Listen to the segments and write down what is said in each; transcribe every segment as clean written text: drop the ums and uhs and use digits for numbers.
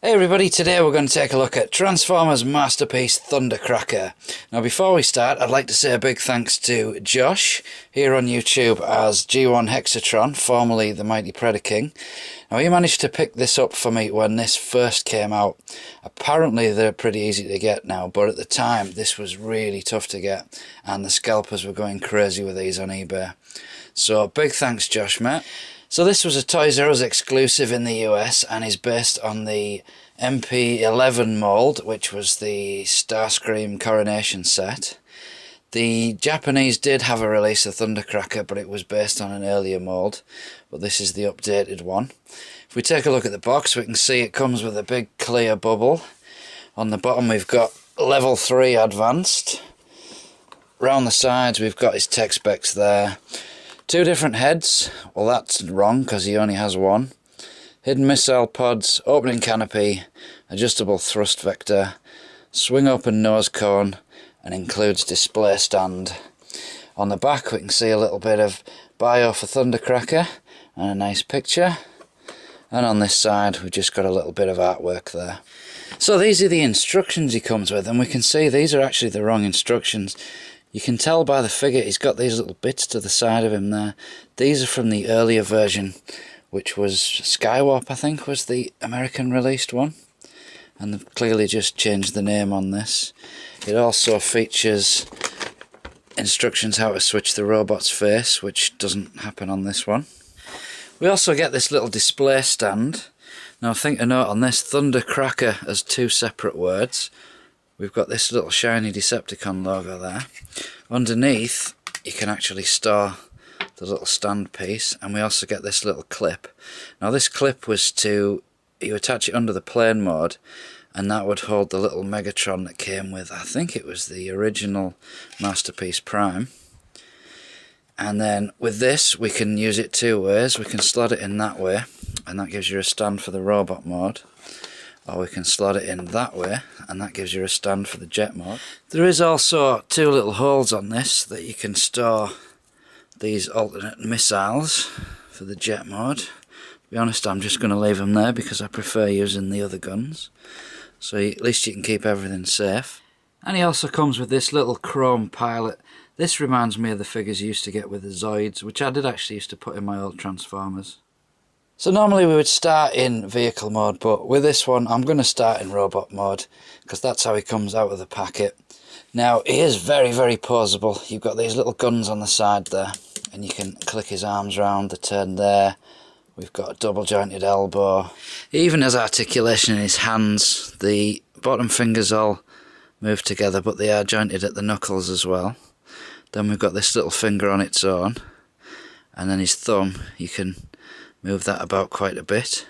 Hey everybody, today we're going to take a look at Transformers masterpiece Thundercracker. Now before we start, I'd like to say a big thanks to Josh, here on YouTube as G1 Hexatron, formerly the Mighty Predaking. Now he managed to pick this up for me when this first came out. Apparently they're pretty easy to get now, but at the time this was really tough to get and the scalpers were going crazy with these on eBay. So big thanks Josh, mate. So this was a Toys R Us exclusive in the US and is based on the MP11 mould, which was the Starscream Coronation set. The Japanese did have a release of Thundercracker, but it was based on an earlier mould, but this is the updated one. If we take a look at the box, we can see it comes with a big clear bubble. On the bottom we've got level 3 advanced. Round the sides we've got his tech specs there. 2 different heads, well that's wrong because he only has one. Hidden missile pods, opening canopy, adjustable thrust vector, swing open nose cone, and includes display stand. On the back we can see a little bit of bio for Thundercracker and a nice picture. And on this side we've just got a little bit of artwork there. So these are the instructions he comes with, and we can see these are actually the wrong instructions. You can tell by the figure he's got these little bits to the side of him there. These are from the earlier version, which was Skywarp, I think, was the American released one. And they've clearly just changed the name on this. It also features instructions how to switch the robot's face, which doesn't happen on this one. We also get this little display stand. Now I think a note on this, Thundercracker as 2 separate words. We've got this little shiny Decepticon logo there. Underneath you can actually store the little stand piece, and we also get this little clip. Now this clip was you attach it under the plane mode, and that would hold the little Megatron that came with, I think it was the original Masterpiece Prime. And then with this we can use it 2 ways. We can slot it in that way, and that gives you a stand for the robot mode. Or we can slot it in that way, and that gives you a stand for the jet mode. There is also 2 little holes on this that you can store these alternate missiles for the jet mode. To be honest, I'm just going to leave them there because I prefer using the other guns. So at least you can keep everything safe. And he also comes with this little chrome pilot. This reminds me of the figures you used to get with the Zoids, which I did actually used to put in my old Transformers. So normally we would start in vehicle mode, but with this one I'm going to start in robot mode because that's how he comes out of the packet. Now he is very poseable. You've got these little guns on the side there, and you can click his arms round the turn there. We've got a double jointed elbow. He even has articulation in his hands. The bottom fingers all move together, but they are jointed at the knuckles as well. Then we've got this little finger on its own, and then his thumb, you can move that about quite a bit.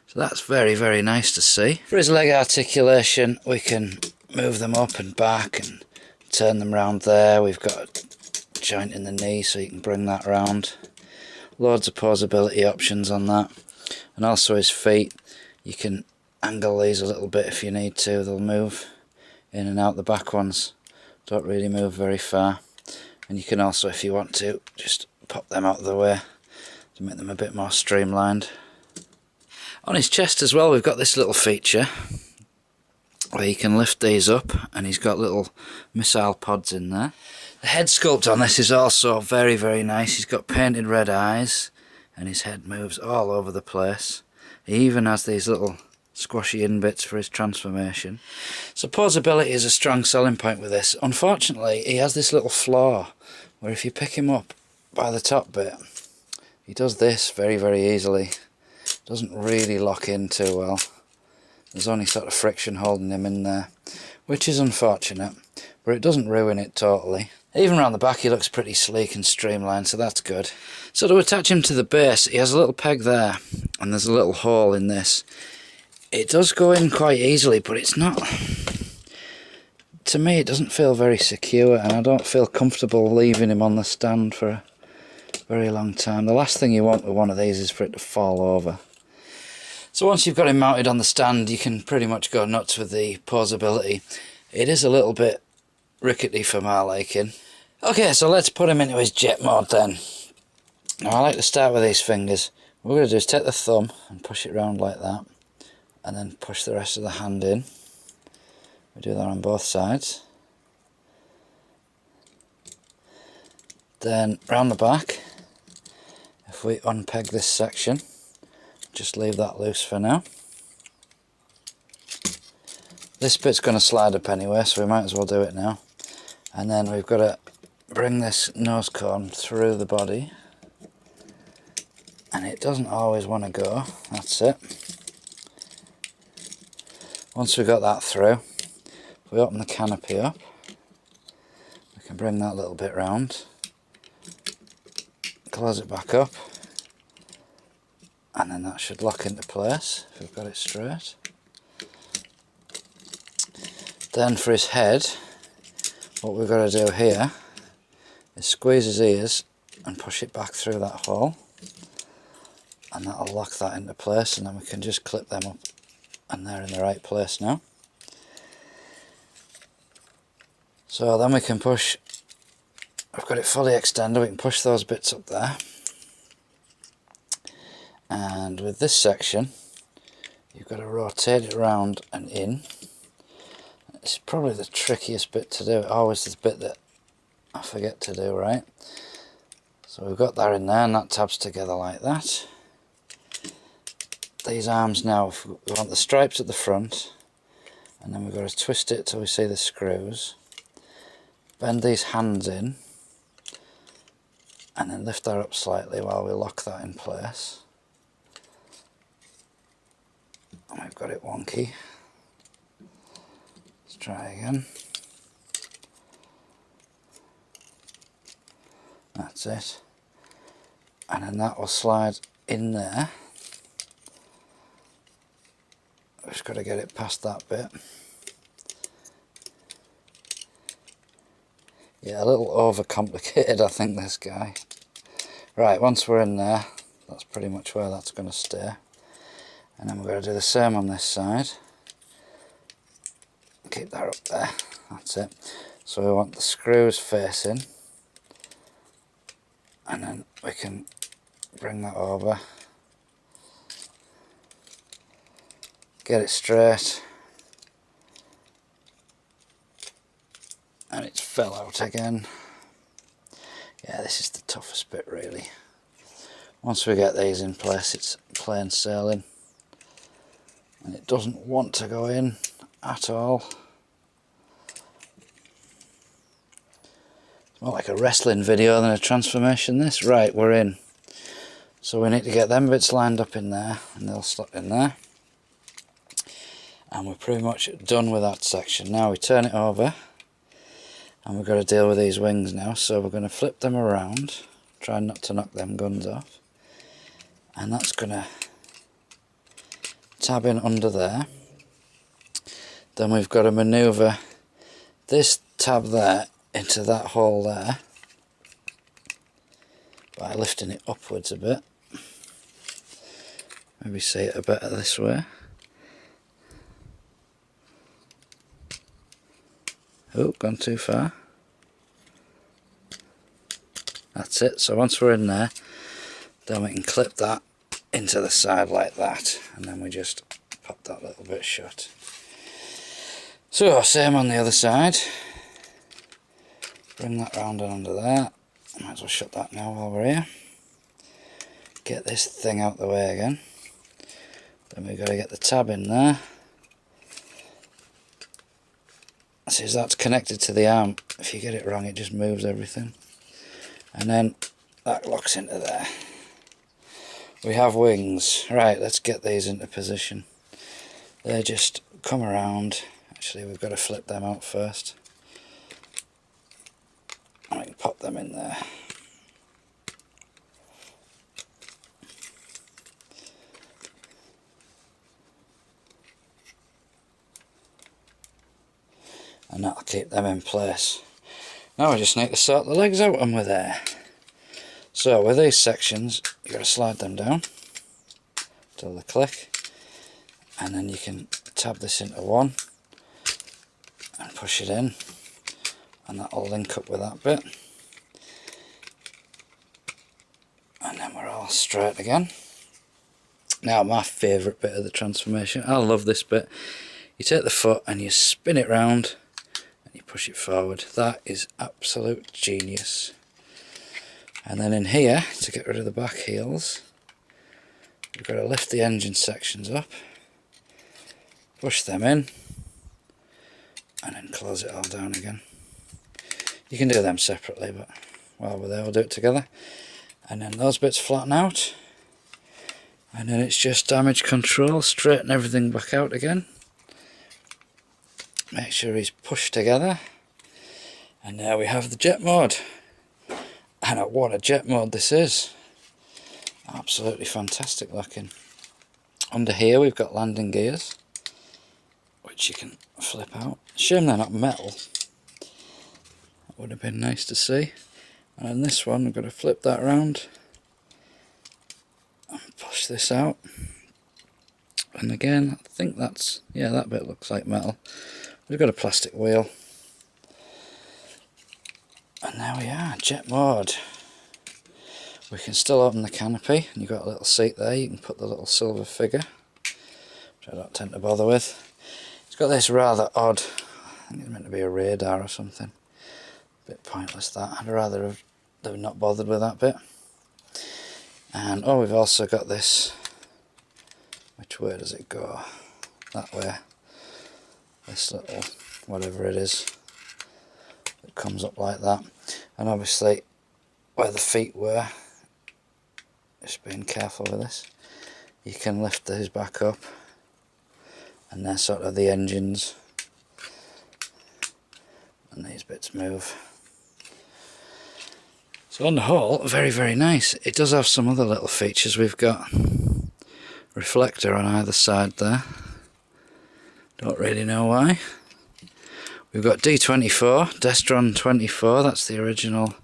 So that's very nice to see. For his leg articulation we can move them up and back and turn them round there. We've got a joint in the knee so you can bring that round. Loads of posability options on that. And also his feet, you can angle these a little bit if you need to. They'll move in and out. The back ones don't really move very far. And you can also, if you want to, just pop them out of the way to make them a bit more streamlined. On his chest as well we've got this little feature where you can lift these up, and he's got little missile pods in there. The head sculpt on this is also very nice. He's got painted red eyes and his head moves all over the place. He even has these little squashy in bits for his transformation. So posability is a strong selling point with this. Unfortunately he has this little flaw where if you pick him up by the top bit, he does this very easily. Doesn't really lock in too well. There's only sort of friction holding him in there, which is unfortunate, but it doesn't ruin it totally. Even around the back he looks pretty sleek and streamlined, so that's good. So to attach him to the base, he has a little peg there, and there's a little hole in this. It does go in quite easily, but it's not... To me it doesn't feel very secure, and I don't feel comfortable leaving him on the stand for a very long time. The last thing you want with one of these is for it to fall over. So once you've got him mounted on the stand, you can pretty much go nuts with the posability. It is a little bit rickety for my liking. Okay, so let's put him into his jet mode then. Now I like to start with these fingers. What we're going to do is take the thumb and push it round like that. and then push the rest of the hand in. We do that on both sides. Then round the back, if we unpeg this section, just leave that loose for now. This bit's going to slide up anyway, so we might as well do it now. And then we've got to bring this nose cone through the body. And it doesn't always want to go, that's it. Once we've got that through, if we open the canopy up, we can bring that little bit round, close it back up, and then that should lock into place if we've got it straight. Then for his head, what we've got to do here is squeeze his ears and push it back through that hole, and that'll lock that into place, and then we can just clip them up and they're in the right place now. So then we can push, I've got it fully extended, we can push those bits up there. And with this section, you've got to rotate it around and in. It's probably the trickiest bit to do, always the bit that I forget to do, right? So we've got that in there, and that tabs together like that. These arms now, we want the stripes at the front, and then we've got to twist it till we see the screws. Bend these hands in, and then lift that up slightly while we lock that in place. And we've got it wonky. Let's try again. That's it. And then that will slide in there. We've just got to get it past that bit. Yeah, a little overcomplicated, I think, this guy. Right, once we're in there, that's pretty much where that's going to stay. And then we're going to do the same on this side. Keep that up there, that's it. So we want the screws facing, and then we can bring that over, get it straight, and it's fell out again. Yeah, this is the toughest bit really. Once we get these in place, it's plain sailing, and it doesn't want to go in at all. It's more like a wrestling video than a transformation this. Right, we're in. So we need to get them bits lined up in there, and they'll slot in there. And we're pretty much done with that section. Now we turn it over, and we've got to deal with these wings now. So we're going to flip them around, try not to knock them guns off. And that's going to tab in under there. Then we've got to manoeuvre this tab there into that hole there by lifting it upwards a bit. Maybe see it a bit this way. Oh, gone too far. That's it. So once we're in there, then we can clip that into the side like that, and then we just pop that little bit shut. So same on the other side. Bring that round and under there. Might as well shut that now while we're here. Get this thing out the way again. Then we've got to get the tab in there. See, that's connected to the arm. If you get it wrong, it just moves everything. And then that locks into there. We have wings. Right, let's get these into position. They just come around. Actually, we've got to flip them out first. And we can pop them in there. And that'll keep them in place. Now we just need to sort the legs out and we're there. So with these sections, you've got to slide them down till they click, and then you can tab this into one and push it in, and that'll link up with that bit, and then we're all straight again. Now my favourite bit of the transformation, I love this bit. You take the foot and you spin it round and you push it forward. That is absolute genius. And then in here, to get rid of the back heels, we've got to lift the engine sections up, push them in, and then close it all down again. You can do them separately, but while we're there we'll do it together. And then those bits flatten out, and then it's just damage control, straighten everything back out again, make sure he's pushed together, and there we have the jet mode. And what a jet mode this is. Absolutely fantastic looking. Under here we've got landing gears, which you can flip out. Shame they're not metal. That would have been nice to see. And on this one we've got to flip that around and push this out. And again, I think that's, yeah, that bit looks like metal. We've got a plastic wheel. And there we are, jet mode. We can still open the canopy, and you've got a little seat there. You can put the little silver figure, which I don't tend to bother with. It's got this rather odd, I think it's meant to be a radar or something. A bit pointless that. I'd rather have they've not bothered with that bit. And oh, we've also got this. Which way does it go? That way. This little whatever it is. It comes up like that. And obviously where the feet were, just being careful with this, you can lift these back up, and they're sort of the engines, and these bits move. So on the whole, very, very nice. It does have some other little features. We've got a reflector on either side there. Don't really know why. We've got D24, Destron 24, that's the original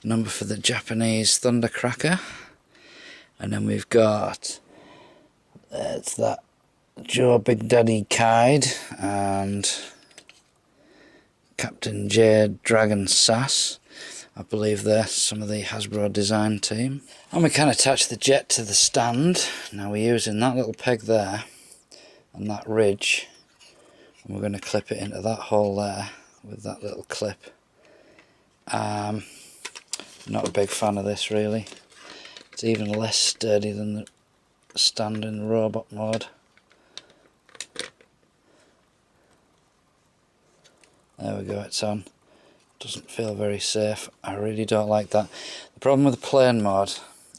number for the Japanese Thundercracker. And then we've got, it's that Joe Big Daddy Kide and Captain J Dragon Sass. I believe they're some of the Hasbro design team. And we can attach the jet to the stand. Now we're using that little peg there and that ridge. And we're going to clip it into that hole there with that little clip. Not a big fan of this really. It's even less sturdy than the stand in robot mode. There we go, it's on. Doesn't feel very safe. I really don't like that. The problem with the plane mode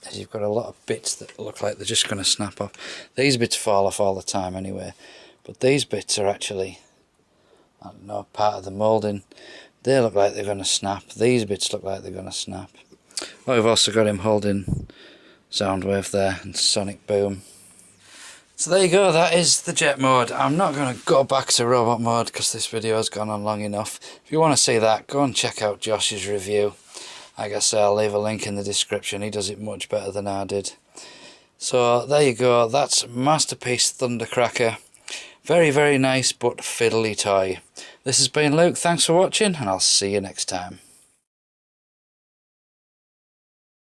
is you've got a lot of bits that look like they're just going to snap off. These bits fall off all the time anyway. But these bits are actually, I don't know, part of the moulding. They look like they're going to snap. These bits look like they're going to snap. Oh, we've also got him holding Soundwave there and Sonic Boom. So there you go, that is the jet mode. I'm not going to go back to robot mode because this video has gone on long enough. If you want to see that, go and check out Josh's review. Like I say, I'll leave a link in the description. He does it much better than I did. So there you go, that's Masterpiece Thundercracker. Very, very nice but fiddly toy. This has been Luke, thanks for watching, and I'll see you next time.